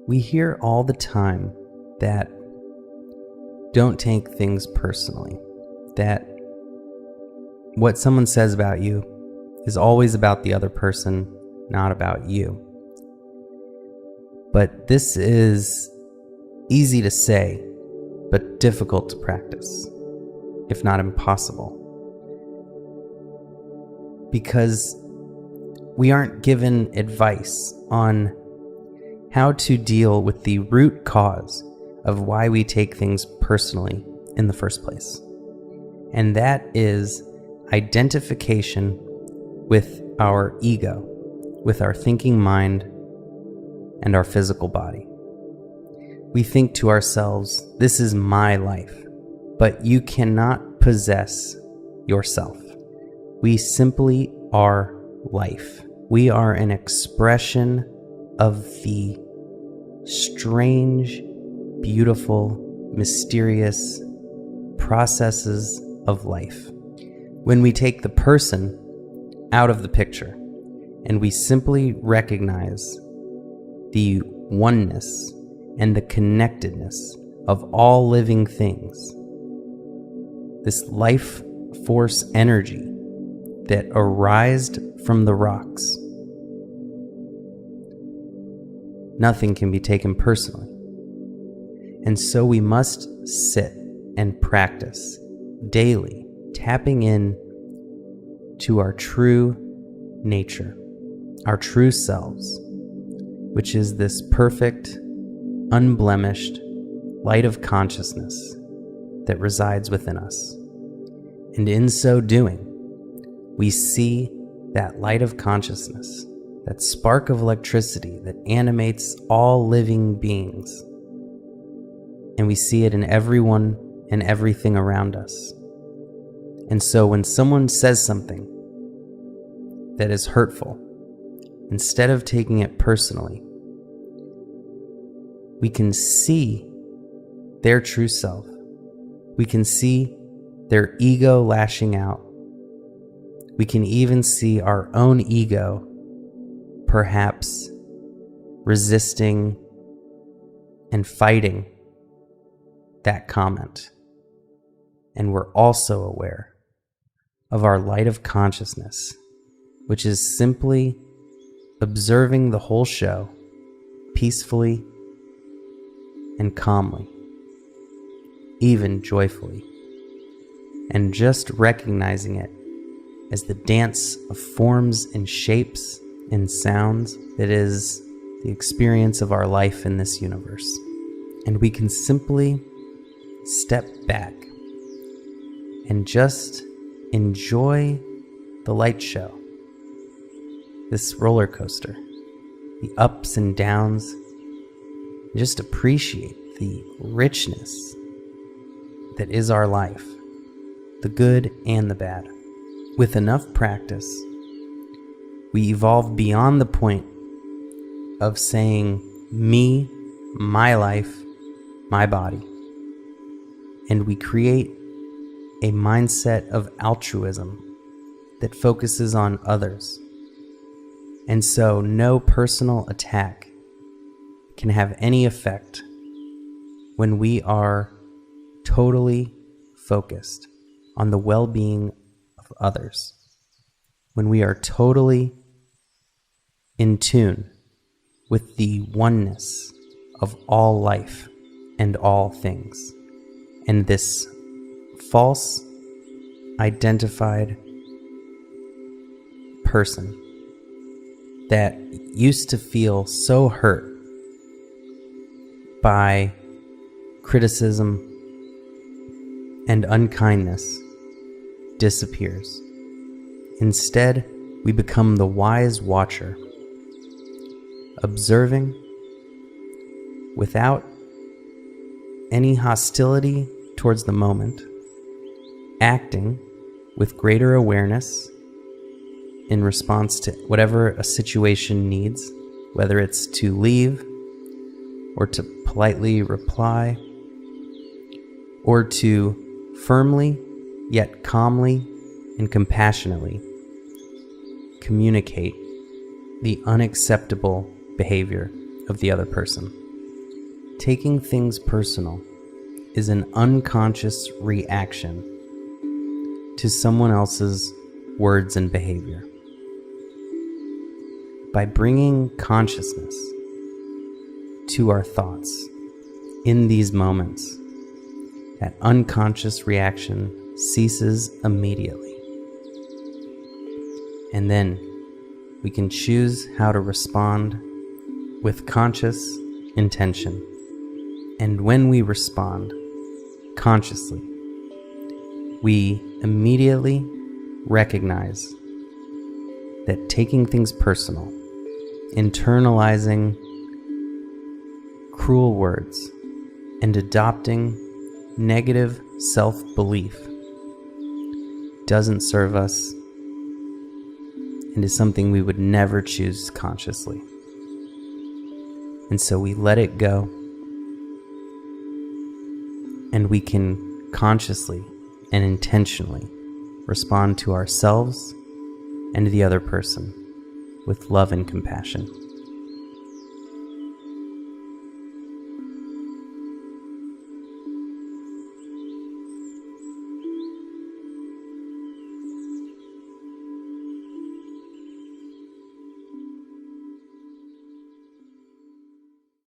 We hear all the time that don't take things personally, that what someone says about you is always about the other person, not about you. But this is easy to say, but difficult to practice, if not impossible. Because we aren't given advice on how to deal with the root cause of why we take things personally in the first place. And that is identification with our ego, with our thinking mind, and our physical body. We think to ourselves, this is my life, but you cannot possess yourself. We simply are life. We are an expression of the strange, beautiful, mysterious processes of life. When we take the person out of the picture and we simply recognize the oneness and the connectedness of all living things, this life force energy that arised from the rocks, nothing can be taken personally. And so we must sit and practice daily, tapping in to our true nature, our true selves, which is this perfect, unblemished light of consciousness that resides within us. And in so doing, we see that light of consciousness, that spark of electricity that animates all living beings. And we see it in everyone and everything around us. And so when someone says something that is hurtful, instead of taking it personally, we can see their true self. We can see their ego lashing out. We can even see our own ego perhaps resisting and fighting that comment. And we're also aware of our light of consciousness, which is simply observing the whole show peacefully and calmly, even joyfully, and just recognizing it as the dance of forms and shapes and sounds that is the experience of our life in this universe. And we can simply step back and just enjoy the light show, this roller coaster, the ups and downs, and just appreciate the richness that is our life, the good and the bad. With enough practice, we evolve beyond the point of saying, me, my life, my body. And we create a mindset of altruism that focuses on others. And so no personal attack can have any effect when we are totally focused on the well-being of others. When we are totally in tune with the oneness of all life and all things. And this false identified person that used to feel so hurt by criticism and unkindness disappears. Instead, we become the wise watcher, observing without any hostility towards the moment, acting with greater awareness in response to whatever a situation needs, whether it's to leave or to politely reply or to firmly yet calmly and compassionately communicate the unacceptable behavior of the other person. Taking things personal is an unconscious reaction to someone else's words and behavior. By bringing consciousness to our thoughts in these moments, that unconscious reaction ceases immediately. And then we can choose how to respond with conscious intention. And when we respond consciously, we immediately recognize that taking things personal, internalizing cruel words, and adopting negative self-belief doesn't serve us and is something we would never choose consciously. And so we let it go, and we can consciously and intentionally respond to ourselves and the other person with love and compassion.